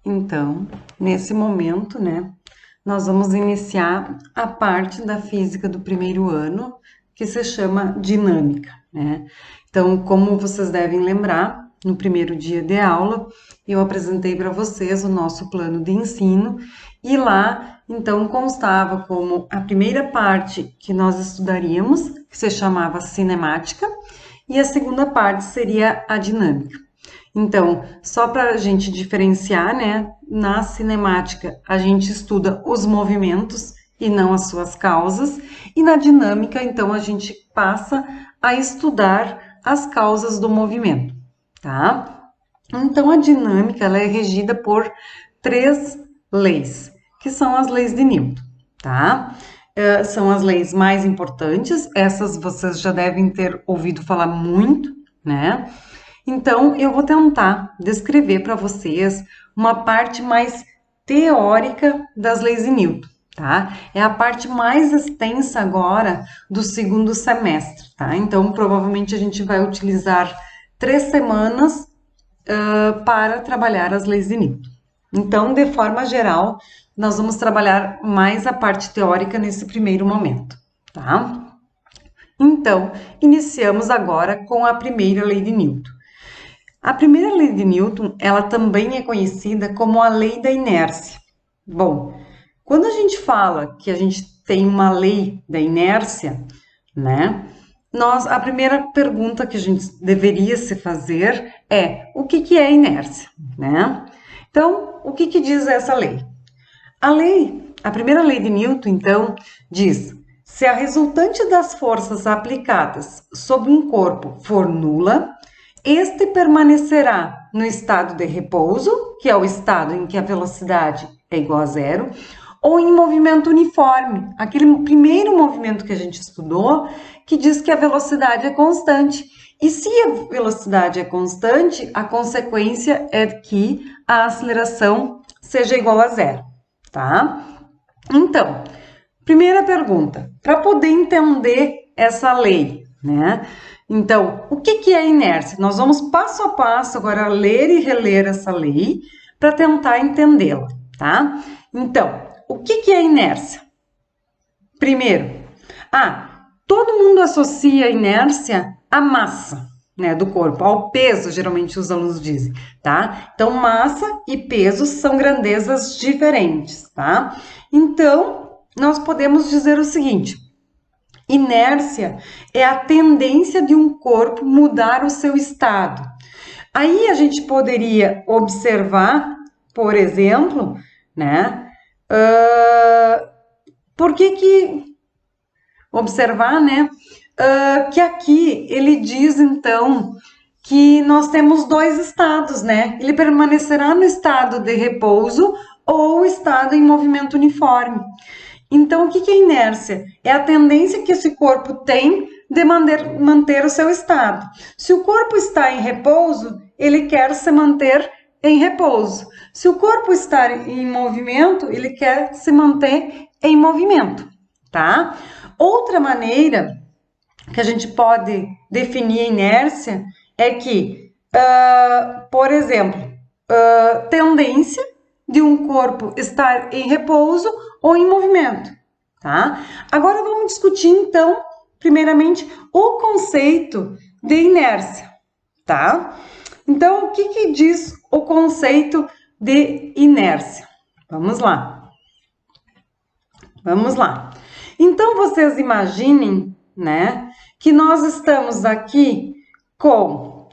Então, nesse momento, né, nós vamos iniciar a parte da física do primeiro ano, que se chama dinâmica, né? Então, como vocês devem lembrar, no primeiro dia de aula, eu apresentei para vocês o nosso plano de ensino e lá, então, constava como a primeira parte que nós estudaríamos, que se chamava cinemática, e a segunda parte seria a dinâmica. Então, só para a gente diferenciar, né? Na cinemática, a gente estuda os movimentos e não as suas causas, e na dinâmica, então, a gente passa a estudar as causas do movimento, tá? Então, a dinâmica ela é regida por três leis, que são as leis de Newton, tá? São as leis mais importantes, essas vocês já devem ter ouvido falar muito, né? Então, eu vou tentar descrever para vocês uma parte mais teórica das leis de Newton, tá? É a parte mais extensa agora do segundo semestre, tá? Então, provavelmente a gente vai utilizar 3 semanas para trabalhar as leis de Newton. Então, de forma geral, nós vamos trabalhar mais a parte teórica nesse primeiro momento, tá? Então, iniciamos agora com a primeira lei de Newton. A primeira lei de Newton, ela também é conhecida como a lei da inércia. Bom, quando a gente fala que a gente tem uma lei da inércia, né? A primeira pergunta que a gente deveria se fazer é: o que é inércia, né? Então, o que diz essa lei? A primeira lei de Newton, então, diz: se a resultante das forças aplicadas sobre um corpo for nula, este permanecerá no estado de repouso, que é o estado em que a velocidade é igual a zero, ou em movimento uniforme, aquele primeiro movimento que a gente estudou, que diz que a velocidade é constante. E se a velocidade é constante, a consequência é que a aceleração seja igual a zero, tá? Então, primeira pergunta, para poder entender essa lei, né? Então, o que é inércia? Nós vamos passo a passo agora ler e reler essa lei para tentar entendê-la, tá? Então, o que é inércia? Primeiro, todo mundo associa a inércia à massa, né, do corpo, ao peso, geralmente os alunos dizem, tá? Então, massa e peso são grandezas diferentes, tá? Então, nós podemos dizer o seguinte: inércia é a tendência de um corpo mudar o seu estado. Aí a gente poderia observar, por exemplo, né? Por que observar, né? Que aqui ele diz então que nós temos dois estados, né? Ele permanecerá no estado de repouso ou estado em movimento uniforme. Então, o que é inércia? É a tendência que esse corpo tem de manter o seu estado. Se o corpo está em repouso, ele quer se manter em repouso. Se o corpo está em movimento, ele quer se manter em movimento, tá? Outra maneira que a gente pode definir a inércia é que, por exemplo, tendência de um corpo estar em repouso ou em movimento, tá? Agora vamos discutir então, primeiramente, o conceito de inércia, tá? Então, o que diz o conceito de inércia? Vamos lá. Vamos lá. Então, vocês imaginem, né, que nós estamos aqui com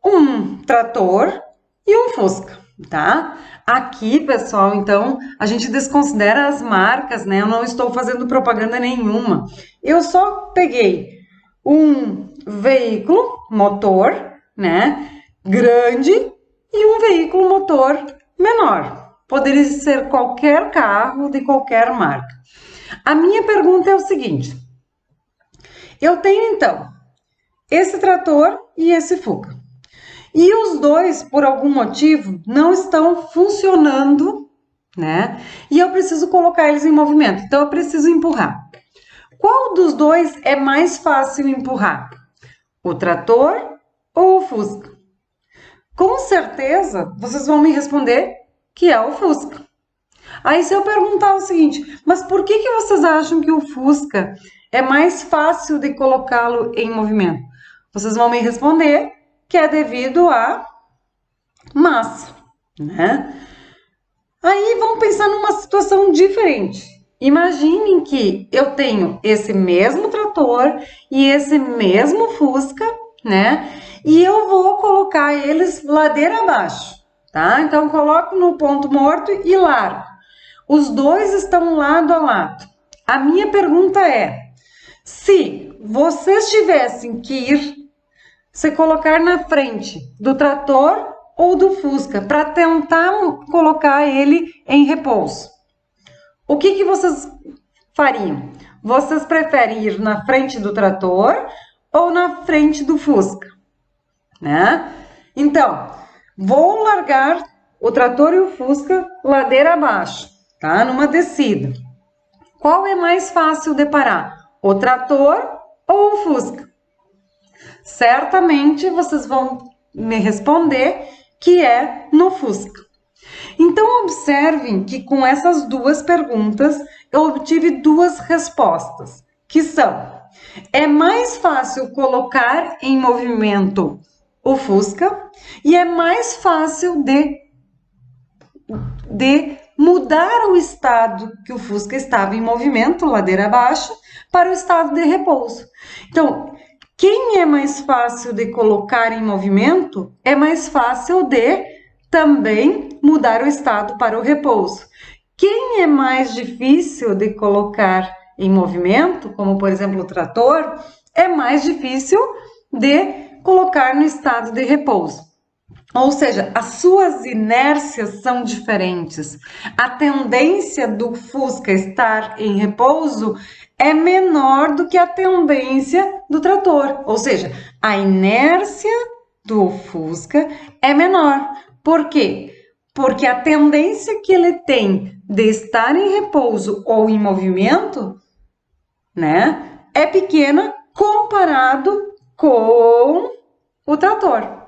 um trator e um Fusca, tá? Aqui, pessoal, então, a gente desconsidera as marcas, né? Eu não estou fazendo propaganda nenhuma. Eu só peguei um veículo motor, né, grande e um veículo motor menor. Poderia ser qualquer carro de qualquer marca. A minha pergunta é o seguinte: eu tenho então esse trator e esse Fusca. E os dois, por algum motivo, não estão funcionando, né? E eu preciso colocar eles em movimento. Então, eu preciso empurrar. Qual dos dois é mais fácil empurrar? O trator ou o Fusca? Com certeza, vocês vão me responder que é o Fusca. Aí se eu perguntar o seguinte, mas por que que vocês acham que o Fusca é mais fácil de colocá-lo em movimento? Vocês vão me responder que é devido à massa, né? Aí vamos pensar numa situação diferente. Imaginem que eu tenho esse mesmo trator e esse mesmo Fusca, né? E eu vou colocar eles ladeira abaixo, tá? Então coloco no ponto morto e largo. Os dois estão lado a lado. A minha pergunta é: se vocês tivessem que ir se colocar na frente do trator ou do Fusca para tentar colocar ele em repouso, o que que vocês fariam? Vocês preferem ir na frente do trator ou na frente do Fusca, né? Então, vou largar o trator e o Fusca ladeira abaixo, tá? Numa descida. Qual é mais fácil de parar? O trator ou o Fusca? Certamente vocês vão me responder que é no Fusca. Então, observem que com essas duas perguntas eu obtive duas respostas, que são: é mais fácil colocar em movimento o Fusca e é mais fácil de mudar o estado que o Fusca estava em movimento, ladeira abaixo, para o estado de repouso. Então, quem é mais fácil de colocar em movimento é mais fácil de também mudar o estado para o repouso. Quem é mais difícil de colocar em movimento, como por exemplo o trator, é mais difícil de colocar no estado de repouso. Ou seja, as suas inércias são diferentes. A tendência do Fusca estar em repouso é menor do que a tendência do trator. Ou seja, a inércia do Fusca é menor. Por quê? Porque a tendência que ele tem de estar em repouso ou em movimento, né, é pequena comparado com o trator.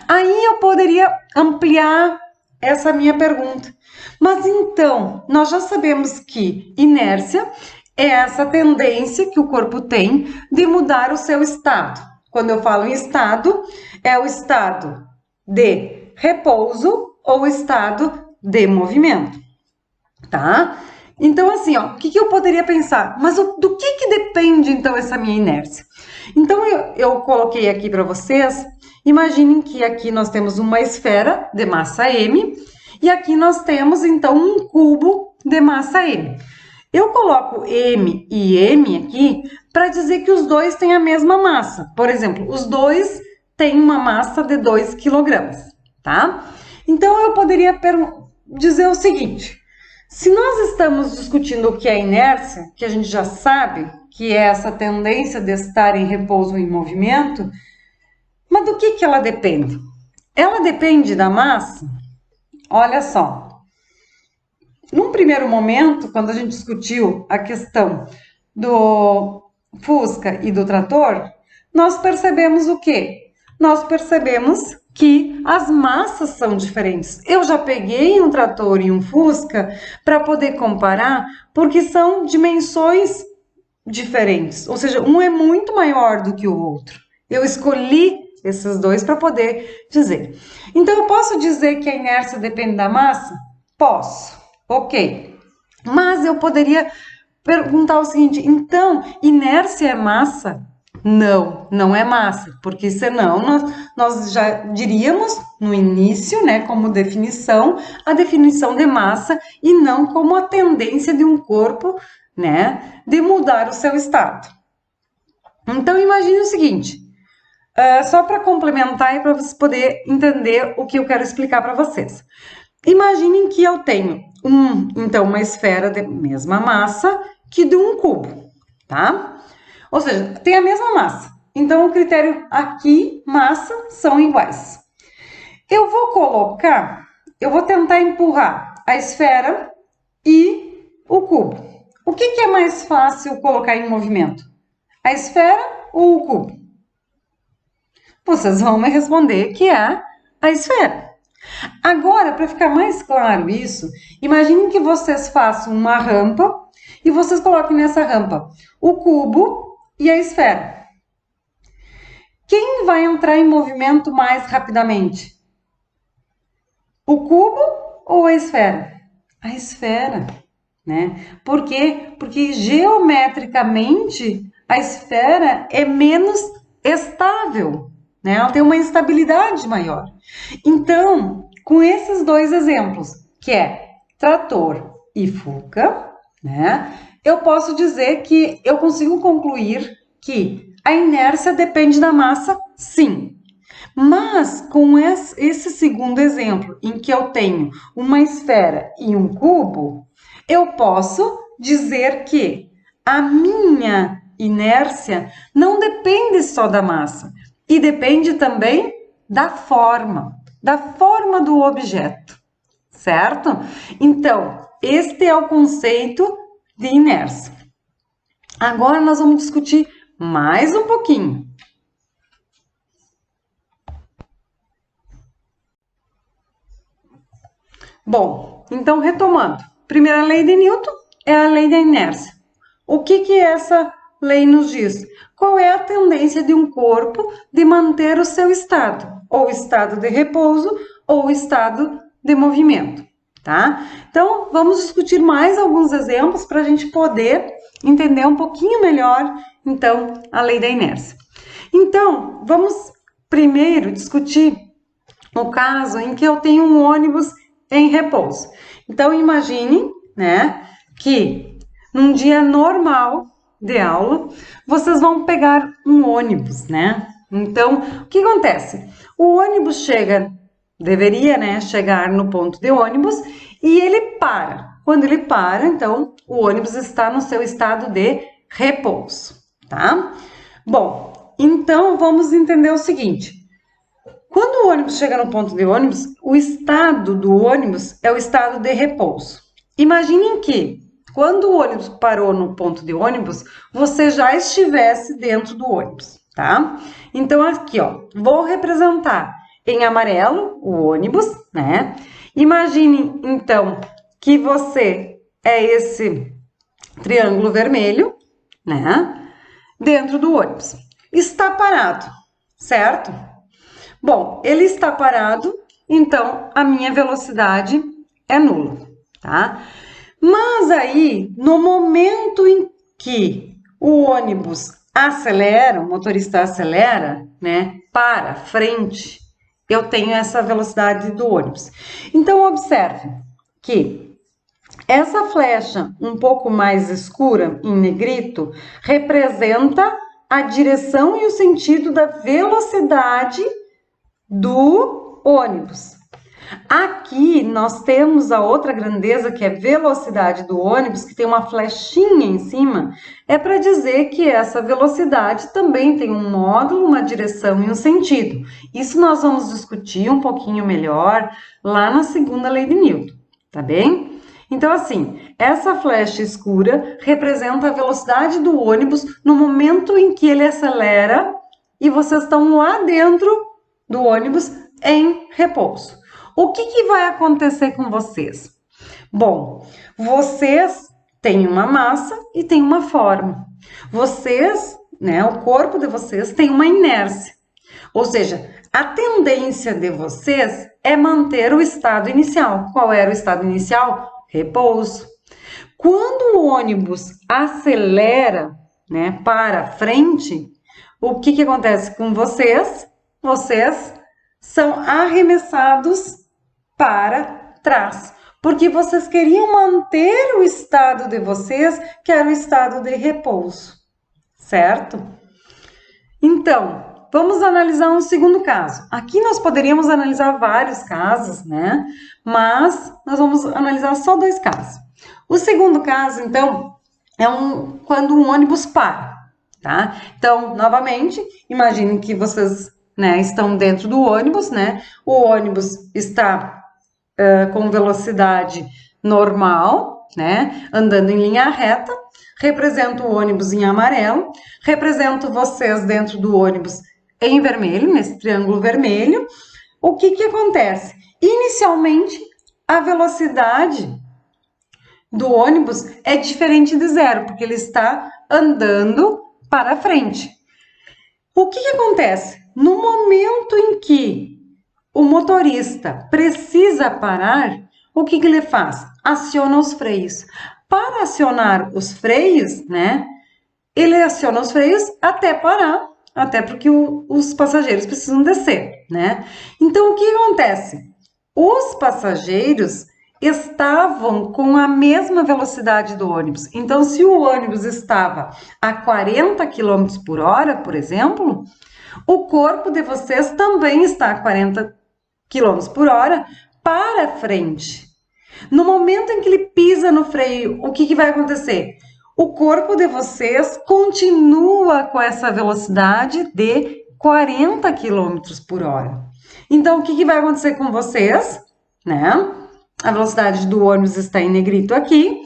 Aí eu poderia ampliar essa minha pergunta. Mas então, nós já sabemos que inércia é essa tendência que o corpo tem de mudar o seu estado. Quando eu falo em estado, é o estado de repouso ou estado de movimento, tá? Então, assim, ó, o que eu poderia pensar? Mas do que depende, então, essa minha inércia? Então, eu coloquei aqui para vocês, imaginem que aqui nós temos uma esfera de massa M e aqui nós temos, então, um cubo de massa M. Eu coloco M e M aqui para dizer que os dois têm a mesma massa. Por exemplo, os dois têm uma massa de 2 kg, tá? Então, eu poderia dizer o seguinte: se nós estamos discutindo o que é inércia, que a gente já sabe que é essa tendência de estar em repouso ou em movimento, mas do que ela depende? Ela depende da massa? Olha só, num primeiro momento, quando a gente discutiu a questão do Fusca e do trator, nós percebemos o quê? Nós percebemos que as massas são diferentes. Eu já peguei um trator e um Fusca para poder comparar, porque são dimensões diferentes, ou seja, um é muito maior do que o outro. Eu escolhi esses dois para poder dizer. Então, eu posso dizer que a inércia depende da massa? Posso, ok. Mas eu poderia perguntar o seguinte: então, inércia é massa? Não, não é massa, porque senão nós já diríamos no início, né, como definição, a definição de massa e não como a tendência de um corpo, né, de mudar o seu estado. Então, imagine o seguinte, só para complementar e para vocês poderem entender o que eu quero explicar para vocês. Imaginem que eu tenho então, uma esfera de mesma massa que de um cubo, tá? Ou seja, tem a mesma massa. Então, o critério aqui, massa, são iguais. Eu vou tentar empurrar a esfera e o cubo. O que é mais fácil colocar em movimento? A esfera ou o cubo? Vocês vão me responder que é a esfera. Agora, para ficar mais claro isso, imaginem que vocês façam uma rampa e vocês coloquem nessa rampa o cubo e a esfera. Quem vai entrar em movimento mais rapidamente? O cubo ou a esfera? A esfera, né? Por quê? Porque geometricamente a esfera é menos estável, né? Ela tem uma instabilidade maior. Então, com esses dois exemplos, que é trator e Fuca, né? Eu posso dizer que eu consigo concluir que a inércia depende da massa, sim. Mas com esse segundo exemplo, em que eu tenho uma esfera e um cubo, eu posso dizer que a minha inércia não depende só da massa, e depende também da forma do objeto, certo? Então, este é o conceito de inércia. Agora nós vamos discutir mais um pouquinho. Bom, então retomando. Primeira lei de Newton é a lei da inércia. O que essa lei nos diz? Qual é a tendência de um corpo de manter o seu estado? Ou estado de repouso ou estado de movimento, tá? Então, vamos discutir mais alguns exemplos para a gente poder entender um pouquinho melhor, então, a lei da inércia. Então, vamos primeiro discutir o caso em que eu tenho um ônibus em repouso. Então, imagine, né, que num dia normal de aula, vocês vão pegar um ônibus, né? Então, o que acontece? O ônibus deveria, né, chegar no ponto de ônibus e ele para. Quando ele para, então, o ônibus está no seu estado de repouso, tá? Bom, então vamos entender o seguinte. Quando o ônibus chega no ponto de ônibus, o estado do ônibus é o estado de repouso. Imaginem que, quando o ônibus parou no ponto de ônibus, você já estivesse dentro do ônibus, tá? Então, aqui, ó, vou representar em amarelo o ônibus, né? Imagine, então, que você é esse triângulo vermelho, né? Dentro do ônibus. Está parado, certo? Bom, ele está parado, então a minha velocidade é nula, tá? Mas aí, no momento em que o ônibus acelera, o motorista acelera, né, para frente, eu tenho essa velocidade do ônibus. Então, observe que essa flecha um pouco mais escura, em negrito, representa a direção e o sentido da velocidade do ônibus. Aqui nós temos a outra grandeza, que é a velocidade do ônibus, que tem uma flechinha em cima, é para dizer que essa velocidade também tem um módulo, uma direção e um sentido. Isso nós vamos discutir um pouquinho melhor lá na segunda lei de Newton, tá bem? Então, assim, essa flecha escura representa a velocidade do ônibus no momento em que ele acelera e vocês estão lá dentro do ônibus em repouso. O que vai acontecer com vocês? Bom, vocês têm uma massa e têm uma forma. Vocês, né, o corpo de vocês tem uma inércia. Ou seja, a tendência de vocês é manter o estado inicial. Qual era o estado inicial? Repouso. Quando o ônibus acelera, né, para frente, o que acontece com vocês? Vocês são arremessados para trás, porque vocês queriam manter o estado de vocês, que era o estado de repouso, certo? Então, vamos analisar um segundo caso. Aqui nós poderíamos analisar vários casos, né? Mas nós vamos analisar só dois casos. O segundo caso, então, é quando um ônibus para, tá? Então, novamente, imagine que vocês, né, estão dentro do ônibus, né? O ônibus está com velocidade normal, né? Andando em linha reta. Represento o ônibus em amarelo. Represento vocês dentro do ônibus em vermelho, nesse triângulo vermelho. o que que acontece? Inicialmente, a velocidade do ônibus é diferente de zero, porque ele está andando para frente. O que que acontece? No momento em que o motorista precisa parar, o que que ele faz? Aciona os freios. Para acionar os freios, né? Ele aciona os freios até parar, até porque os passageiros precisam descer, né? Então, o que acontece? Os passageiros estavam com a mesma velocidade do ônibus. Então, se o ônibus estava a 40 km por hora, por exemplo, o corpo de vocês também está a 40 km por hora para frente. No momento em que ele pisa no freio, o que que vai acontecer? O corpo de vocês continua com essa velocidade de 40 km por hora. Então, o que que vai acontecer com vocês? Né? A velocidade do ônibus está em negrito aqui.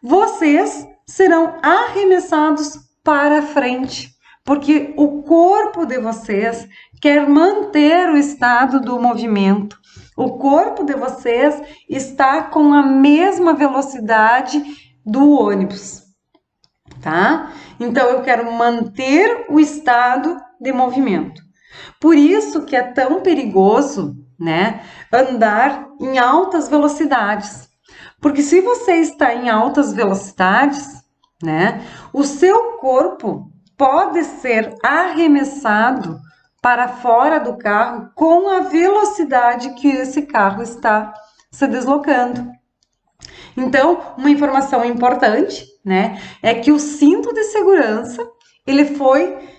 Vocês serão arremessados para frente, porque o corpo de vocês quer manter o estado do movimento. O corpo de vocês está com a mesma velocidade do ônibus, tá? Então, eu quero manter o estado de movimento. Por isso que é tão perigoso, né, andar em altas velocidades. Porque se você está em altas velocidades, né, o seu corpo pode ser arremessado para fora do carro com a velocidade que esse carro está se deslocando. Então, uma informação importante, né, é que o cinto de segurança, ele foi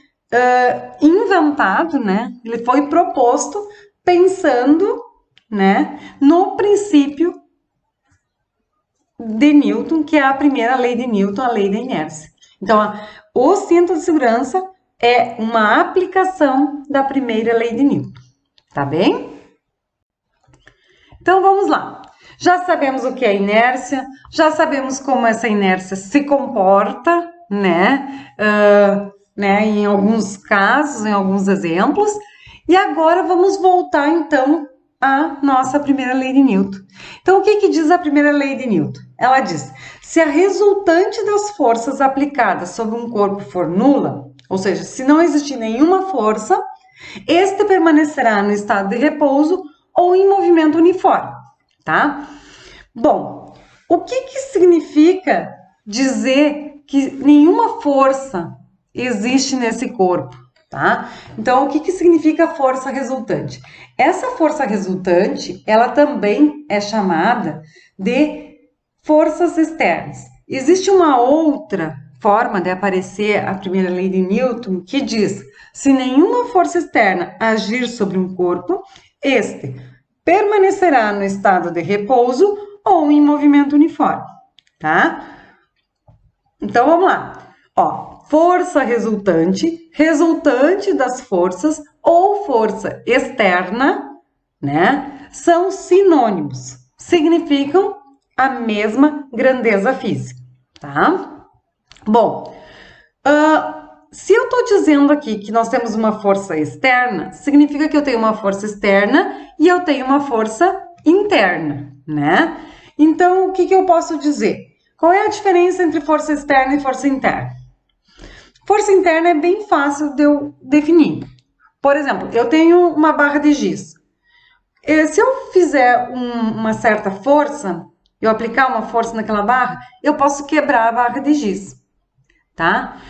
inventado, né, ele foi proposto pensando, né, no princípio de Newton, que é a primeira lei de Newton, a lei da inércia. Então, o cinto de segurança é uma aplicação da primeira lei de Newton, tá bem? Então, vamos lá. Já sabemos o que é inércia, já sabemos como essa inércia se comporta, né? Em alguns casos, em alguns exemplos. E agora vamos voltar, então, à nossa primeira lei de Newton. Então, o que que diz a primeira lei de Newton? Ela diz, se a resultante das forças aplicadas sobre um corpo for nula, ou seja, se não existir nenhuma força, este permanecerá no estado de repouso ou em movimento uniforme, tá? Bom, o que que significa dizer que nenhuma força existe nesse corpo, tá? Então, o que que significa força resultante? Essa força resultante, ela também é chamada de forças externas. Existe uma outra forma de aparecer a primeira lei de Newton que diz: se nenhuma força externa agir sobre um corpo, este permanecerá no estado de repouso ou em movimento uniforme, tá? Então, vamos lá. Ó, força resultante, resultante das forças ou força externa, né? São sinônimos, significam a mesma grandeza física, tá? Bom, se eu estou dizendo aqui que nós temos uma força externa, significa que eu tenho uma força externa e eu tenho uma força interna, né? Então, o que que eu posso dizer? Qual é a diferença entre força externa e força interna? Força interna é bem fácil de eu definir. Por exemplo, eu tenho uma barra de giz. Se eu fizer uma certa força, eu aplicar uma força naquela barra, eu posso quebrar a barra de giz, tá?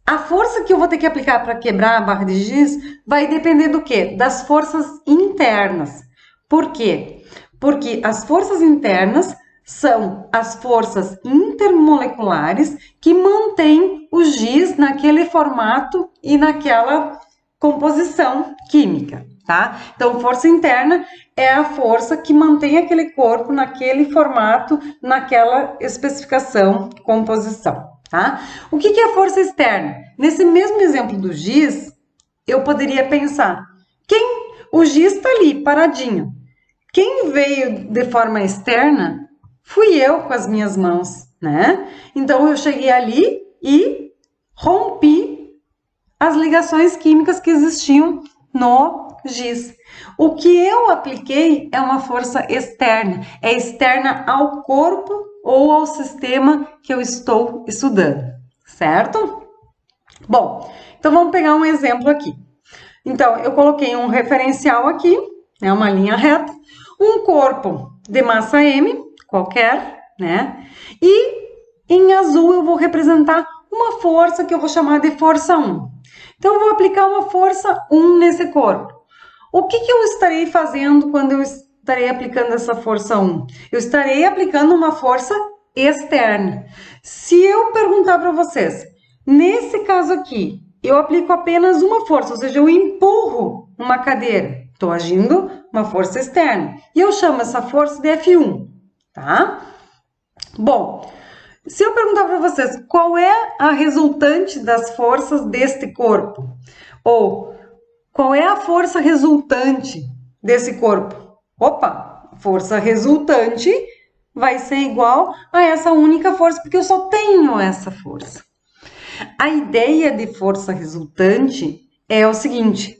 A força que eu vou ter que aplicar para quebrar a barra de giz vai depender do quê? Das forças internas. Por quê? Porque as forças internas são as forças intermoleculares que mantêm o giz naquele formato e naquela composição química, tá? Então, força interna é a força que mantém aquele corpo naquele formato, naquela especificação, composição, tá? O que é força externa? Nesse mesmo exemplo do giz, eu poderia pensar, o giz está ali, paradinho. Quem veio de forma externa fui eu com as minhas mãos, né? Então, eu cheguei ali e rompi as ligações químicas que existiam no giz. O que eu apliquei é uma força externa, é externa ao corpo ou ao sistema que eu estou estudando, certo? Bom, então vamos pegar um exemplo aqui. Então, eu coloquei um referencial aqui, né, uma linha reta, um corpo de massa M, qualquer, né? E em azul eu vou representar uma força que eu vou chamar de força 1. Então, eu vou aplicar uma força 1 nesse corpo. O que eu estarei fazendo quando eu estarei aplicando essa força 1? Eu estarei aplicando uma força externa. Se eu perguntar para vocês, nesse caso aqui, eu aplico apenas uma força, ou seja, eu empurro uma cadeira. Estou agindo uma força externa. E eu chamo essa força de F1, tá? Bom, se eu perguntar para vocês qual é a resultante das forças deste corpo, ou qual é a força resultante desse corpo? Opa, força resultante vai ser igual a essa única força, porque eu só tenho essa força. A ideia de força resultante é o seguinte: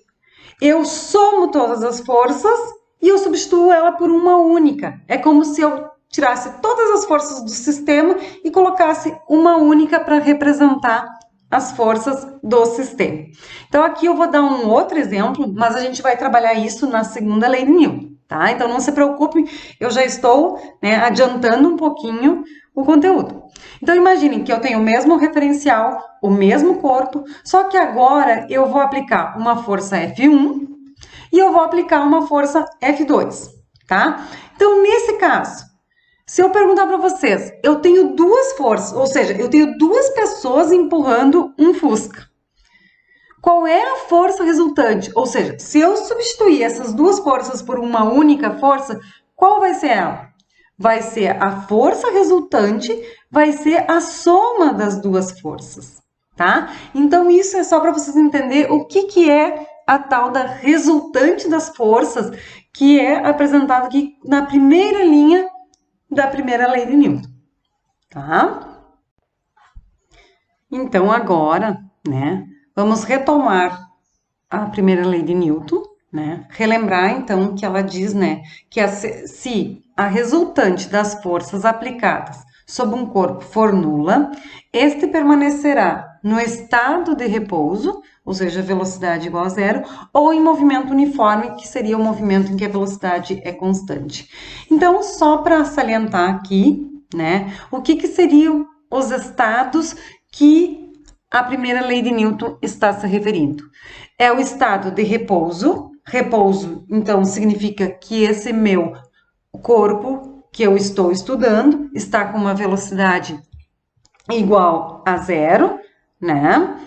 eu somo todas as forças e eu substituo ela por uma única. É como se eu tirasse todas as forças do sistema e colocasse uma única para representar as forças do sistema. Então, aqui eu vou dar um outro exemplo, mas a gente vai trabalhar isso na segunda lei de Newton, tá? Então, não se preocupe, eu já estou, né, adiantando um pouquinho o conteúdo. Então, imaginem que eu tenho o mesmo referencial, o mesmo corpo, só que agora eu vou aplicar uma força F1 e eu vou aplicar uma força F2, tá? Então, nesse caso, se eu perguntar para vocês, eu tenho duas forças, ou seja, eu tenho duas pessoas empurrando um Fusca. Qual é a força resultante? Ou seja, se eu substituir essas duas forças por uma única força, qual vai ser ela? Vai ser a força resultante, vai ser a soma das duas forças, tá? Então, isso é só para vocês entenderem o que é a tal da resultante das forças, que é apresentado aqui na primeira linha da primeira lei de Newton, tá? Então, agora, né, vamos retomar a primeira lei de Newton, né? Relembrar, então, que ela diz, né, que se a resultante das forças aplicadas sobre um corpo for nula, este permanecerá no estado de repouso, ou seja, velocidade igual a zero, ou em movimento uniforme, que seria o movimento em que a velocidade é constante. Então, só para salientar aqui, né, o que seriam os estados que a primeira lei de Newton está se referindo? É o estado de repouso. Repouso, então, significa que esse meu corpo que eu estou estudando está com uma velocidade igual a zero, né?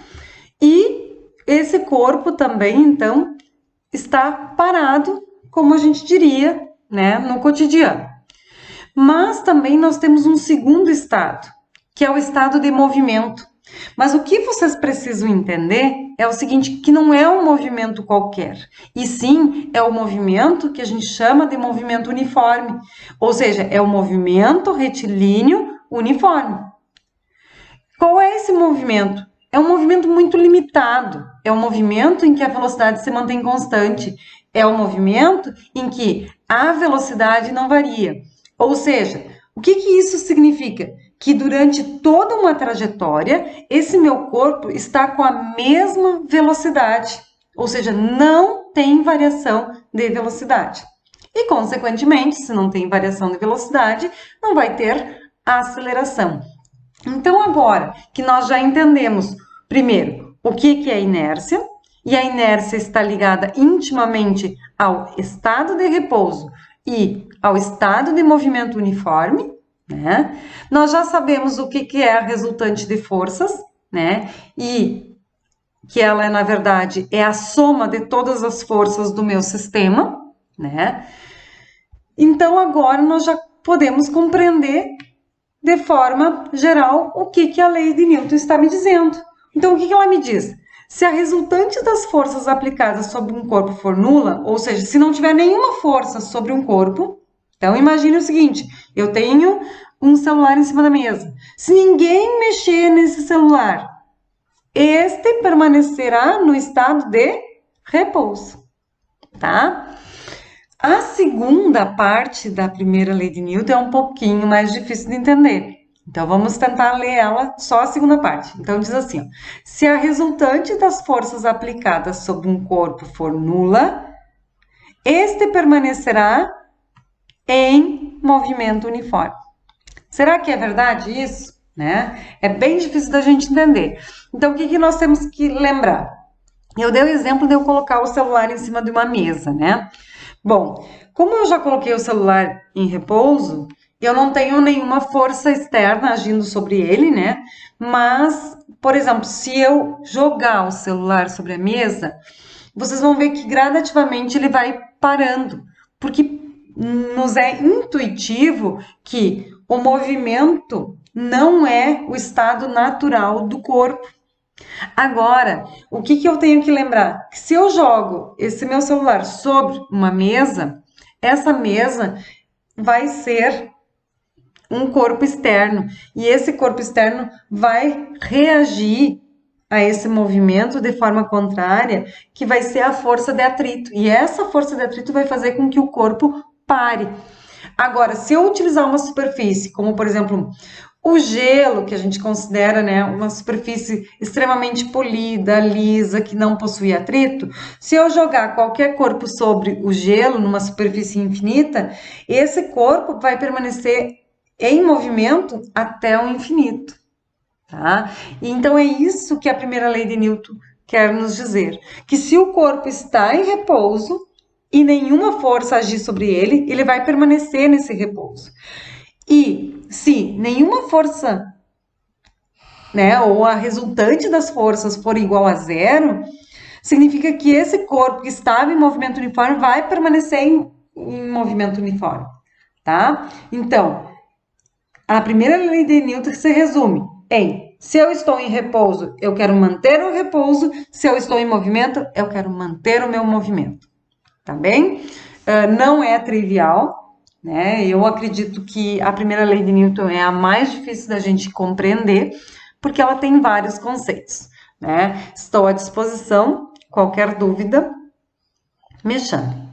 E esse corpo também, então, está parado, como a gente diria, né, no cotidiano. Mas também nós temos um segundo estado, que é o estado de movimento. Mas o que vocês precisam entender é o seguinte, que não é um movimento qualquer, e sim é o movimento que a gente chama de movimento uniforme, ou seja, é o movimento retilíneo uniforme. Qual é esse movimento? É um movimento muito limitado, é um movimento em que a velocidade se mantém constante, é um movimento em que a velocidade não varia. Ou seja, o que isso significa? Que durante toda uma trajetória, esse meu corpo está com a mesma velocidade, ou seja, não tem variação de velocidade. E, consequentemente, se não tem variação de velocidade, não vai ter aceleração. Então, agora que nós já entendemos, primeiro, o que é inércia, e a inércia está ligada intimamente ao estado de repouso e ao estado de movimento uniforme, né? Nós já sabemos o que é a resultante de forças, né? E que ela, na verdade, é a soma de todas as forças do meu sistema, né? Então, agora nós já podemos compreender de forma geral o que a lei de Newton está me dizendo. Então, o que ela me diz? Se a resultante das forças aplicadas sobre um corpo for nula, ou seja, se não tiver nenhuma força sobre um corpo, então imagine o seguinte, eu tenho um celular em cima da mesa. Se ninguém mexer nesse celular, este permanecerá no estado de repouso. tá? A segunda parte da primeira lei de Newton é um pouquinho mais difícil de entender. Então, vamos tentar ler ela só a segunda parte. Então, diz assim, ó, se a resultante das forças aplicadas sobre um corpo for nula, este permanecerá em movimento uniforme. Será que é verdade isso? Né? É bem difícil da gente entender. Então, o que nós temos que lembrar? Eu dei o exemplo de eu colocar o celular em cima de uma mesa, né? Bom, como eu já coloquei o celular em repouso, eu não tenho nenhuma força externa agindo sobre ele, né? Mas, por exemplo, se eu jogar o celular sobre a mesa, vocês vão ver que gradativamente ele vai parando, porque nos é intuitivo que o movimento não é o estado natural do corpo. Agora, o que eu tenho que lembrar? Que se eu jogo esse meu celular sobre uma mesa, essa mesa vai ser um corpo externo e esse corpo externo vai reagir a esse movimento de forma contrária, que vai ser a força de atrito. E essa força de atrito vai fazer com que o corpo pare. Agora, se eu utilizar uma superfície, como por exemplo o gelo, que a gente considera, né, uma superfície extremamente polida, lisa, que não possui atrito, se eu jogar qualquer corpo sobre o gelo, numa superfície infinita, esse corpo vai permanecer em movimento até o infinito, tá? E então é isso que a primeira lei de Newton quer nos dizer, que se o corpo está em repouso e nenhuma força agir sobre ele, ele vai permanecer nesse repouso. E se nenhuma força, né, ou a resultante das forças for igual a zero, significa que esse corpo que estava em movimento uniforme vai permanecer em movimento uniforme, tá? Então, a primeira lei de Newton se resume em: se eu estou em repouso, eu quero manter o repouso; se eu estou em movimento, eu quero manter o meu movimento, tá bem? Não é trivial, né? Eu acredito que a primeira lei de Newton é a mais difícil da gente compreender, porque ela tem vários conceitos, né? Estou à disposição, qualquer dúvida, me chame.